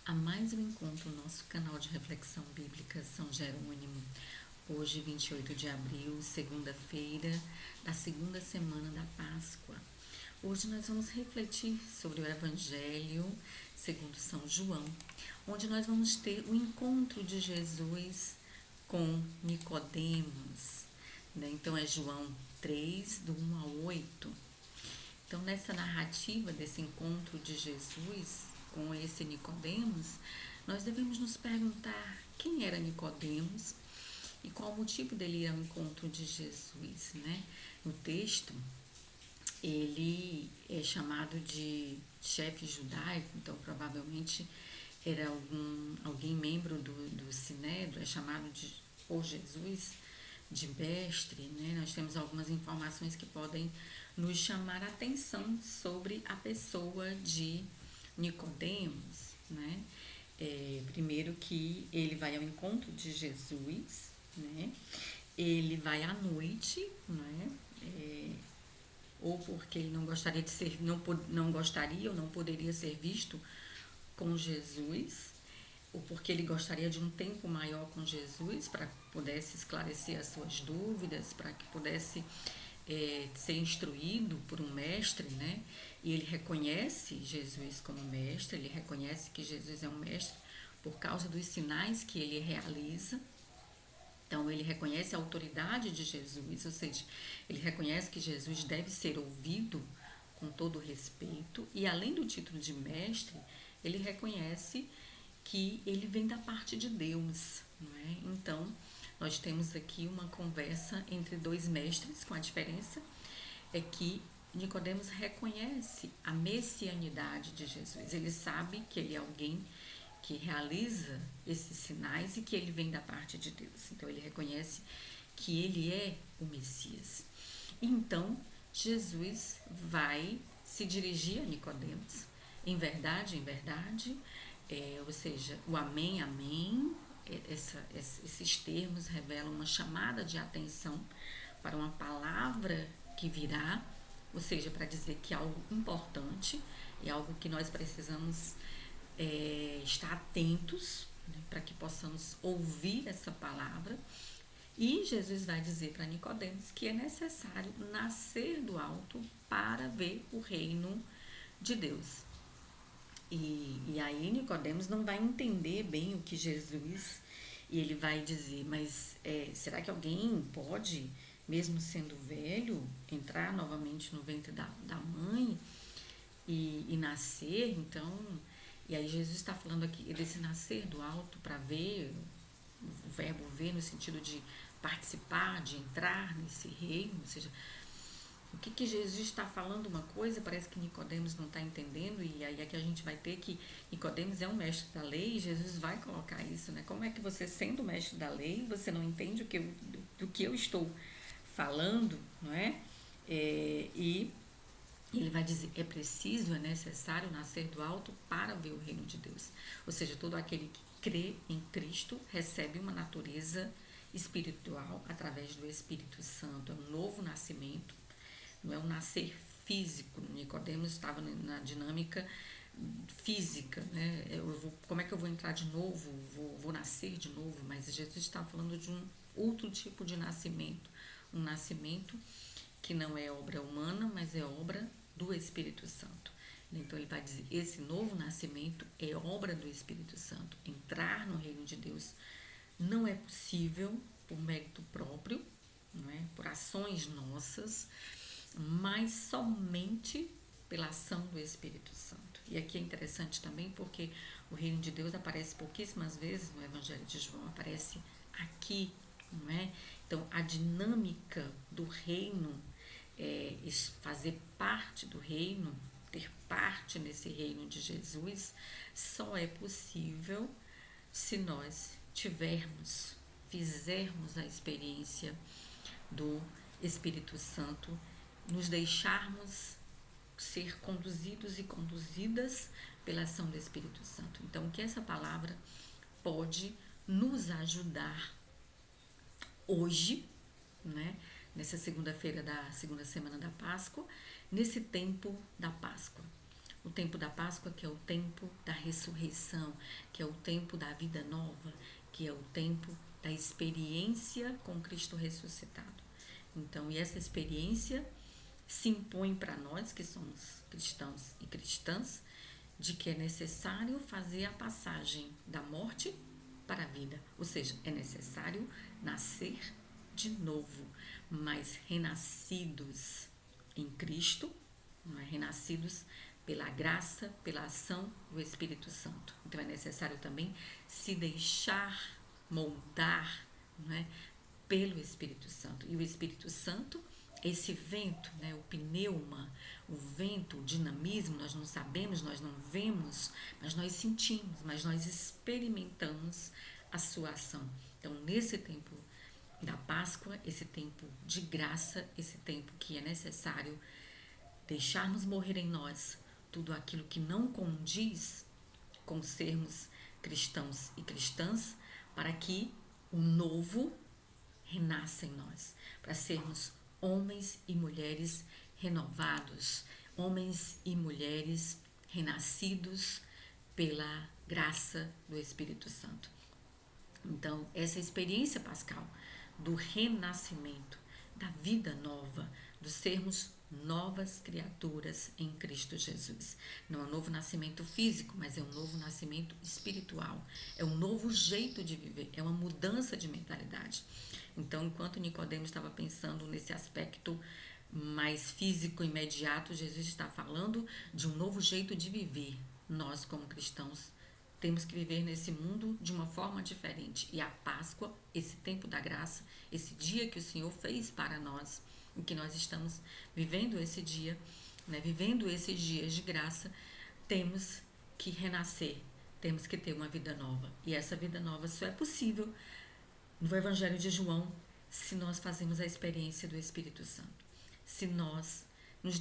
a mais um encontro no nosso canal de reflexão bíblica São Jerônimo. Hoje, 28 de abril, segunda-feira da segunda semana da Páscoa. Hoje nós vamos refletir sobre o Evangelho segundo São João, onde nós vamos ter o encontro de Jesus com Nicodemos. Então é João 3, do 1 ao 8. Então, nessa narrativa desse encontro de Jesus com esse Nicodemos, nós devemos nos perguntar quem era Nicodemos e qual o motivo dele ir ao encontro de Jesus, né? No texto, ele é chamado de chefe judaico, então provavelmente era alguém membro do Sinédrio, é chamado por Jesus de mestre, né? Nós temos algumas informações que podem nos chamar a atenção sobre a pessoa de Nicodemos, né? Primeiro que ele vai ao encontro de Jesus, né? Ele vai à noite, né? Ou porque ele não gostaria de ser, não gostaria ou não poderia ser visto com Jesus, ou porque ele gostaria de um tempo maior com Jesus para que pudesse esclarecer as suas dúvidas, para que pudesse ser instruído por um mestre, né? E ele reconhece Jesus como mestre, ele reconhece que Jesus é um mestre por causa dos sinais que ele realiza. Então, ele reconhece a autoridade de Jesus, ou seja, ele reconhece que Jesus deve ser ouvido com todo respeito, e além do título de mestre, ele reconhece que ele vem da parte de Deus, não é? Então, nós temos aqui uma conversa entre dois mestres, com a diferença é que Nicodemos reconhece a messianidade de Jesus. Ele sabe que ele é alguém que realiza esses sinais e que ele vem da parte de Deus. Então, ele reconhece que ele é o Messias. Então, Jesus vai se dirigir a Nicodemos, em verdade, ou seja, o amém, amém, esses termos revelam uma chamada de atenção para uma palavra que virá, ou seja, para dizer que é algo importante, é algo que nós precisamos estar atentos, né, para que possamos ouvir essa palavra. E Jesus vai dizer para Nicodemos que é necessário nascer do alto para ver o reino de Deus. E aí Nicodemos não vai entender bem o que Jesus, e ele vai dizer, mas será que alguém pode, mesmo sendo velho, entrar novamente no ventre da mãe e nascer? Então, e aí Jesus está falando aqui desse nascer do alto para ver, o verbo ver no sentido de participar, de entrar nesse reino, ou seja, o que Jesus está falando uma coisa, parece que Nicodemos não está entendendo, e aí é que a gente vai ter que Nicodemos é um mestre da lei, e Jesus vai colocar isso, né? Como é que você, sendo mestre da lei, você não entende do que eu estou falando, não é? E ele vai dizer, é preciso, é necessário nascer do alto para ver o reino de Deus. Ou seja, todo aquele que crê em Cristo recebe uma natureza espiritual através do Espírito Santo, é um novo nascimento. Não é um nascer físico. Nicodemos estava na dinâmica física, né? Como é que eu vou entrar de novo? Vou nascer de novo? Mas Jesus está falando de um outro tipo de nascimento. Um nascimento que não é obra humana, mas é obra do Espírito Santo. Então ele vai dizer, esse novo nascimento é obra do Espírito Santo. Entrar no reino de Deus não é possível por mérito próprio, não é? Por ações nossas, mas somente pela ação do Espírito Santo. E aqui é interessante também porque o reino de Deus aparece pouquíssimas vezes no Evangelho de João, aparece aqui, não é? Então, a dinâmica do reino, fazer parte do reino, ter parte nesse reino de Jesus, só é possível se nós fizermos a experiência do Espírito Santo, nos deixarmos ser conduzidos e conduzidas pela ação do Espírito Santo. Então, que essa palavra pode nos ajudar hoje, né, nessa segunda-feira da segunda semana da Páscoa, nesse tempo da Páscoa. O tempo da Páscoa, que é o tempo da ressurreição, que é o tempo da vida nova, que é o tempo da experiência com Cristo ressuscitado. Então, e essa experiência se impõe para nós, que somos cristãos e cristãs, de que é necessário fazer a passagem da morte para a vida. Ou seja, é necessário nascer de novo, mas renascidos em Cristo, não é? Renascidos pela graça, pela ação do Espírito Santo. Então é necessário também se deixar moldar, não é? Pelo Espírito Santo. E o Espírito Santo, esse vento, né, o pneuma, o vento, o dinamismo, nós não sabemos, nós não vemos, mas nós sentimos, mas nós experimentamos a sua ação. Então, nesse tempo da Páscoa, esse tempo de graça, esse tempo que é necessário deixarmos morrer em nós tudo aquilo que não condiz com sermos cristãos e cristãs, para que o novo renasça em nós, para sermos homens e mulheres renovados, homens e mulheres renascidos pela graça do Espírito Santo. Então, essa experiência pascal do renascimento, da vida nova, do sermos novas criaturas em Cristo Jesus. Não é um novo nascimento físico, mas é um novo nascimento espiritual. É um novo jeito de viver, é uma mudança de mentalidade. Então, enquanto Nicodemos estava pensando nesse aspecto mais físico, imediato, Jesus está falando de um novo jeito de viver. Nós, como cristãos, temos que viver nesse mundo de uma forma diferente. E a Páscoa, esse tempo da graça, esse dia que o Senhor fez para nós, em que nós estamos vivendo esse dia, né, vivendo esses dias de graça, temos que renascer, temos que ter uma vida nova. E essa vida nova só é possível no Evangelho de João se nós fazemos a experiência do Espírito Santo. Se nós nos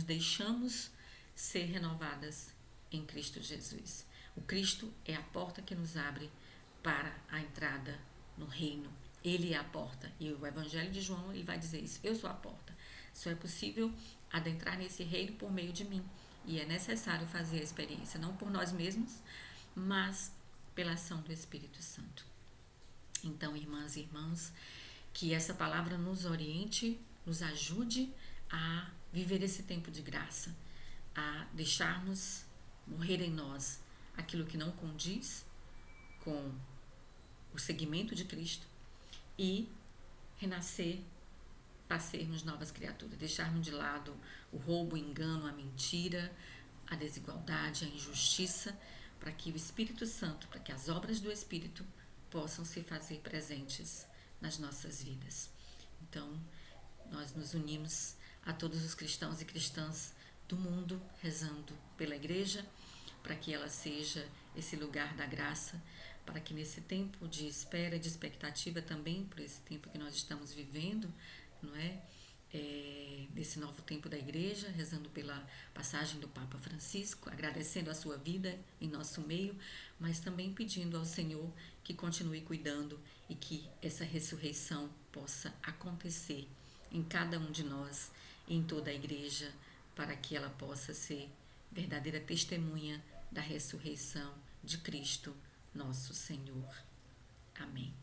deixamos ser renovadas em Cristo Jesus. O Cristo é a porta que nos abre para a entrada no reino. Ele é a porta. E o Evangelho de João, ele vai dizer isso. Eu sou a porta. Só é possível adentrar nesse reino por meio de mim. E é necessário fazer a experiência, não por nós mesmos, mas pela ação do Espírito Santo. Então, irmãs e irmãos, que essa palavra nos oriente, nos ajude a viver esse tempo de graça, a deixarmos morrer em nós aquilo que não condiz com o seguimento de Cristo e renascer para sermos novas criaturas, deixarmos de lado o roubo, o engano, a mentira, a desigualdade, a injustiça, para que o Espírito Santo, para que as obras do Espírito possam se fazer presentes nas nossas vidas. Então, nós nos unimos a todos os cristãos e cristãs do mundo, rezando pela igreja, para que ela seja esse lugar da graça, para que nesse tempo de espera, de expectativa também, por esse tempo que nós estamos vivendo, não é? Nesse novo tempo da igreja, rezando pela passagem do Papa Francisco, agradecendo a sua vida em nosso meio, mas também pedindo ao Senhor que continue cuidando e que essa ressurreição possa acontecer em cada um de nós, em toda a igreja, para que ela possa ser verdadeira testemunha da ressurreição de Cristo, nosso Senhor. Amém.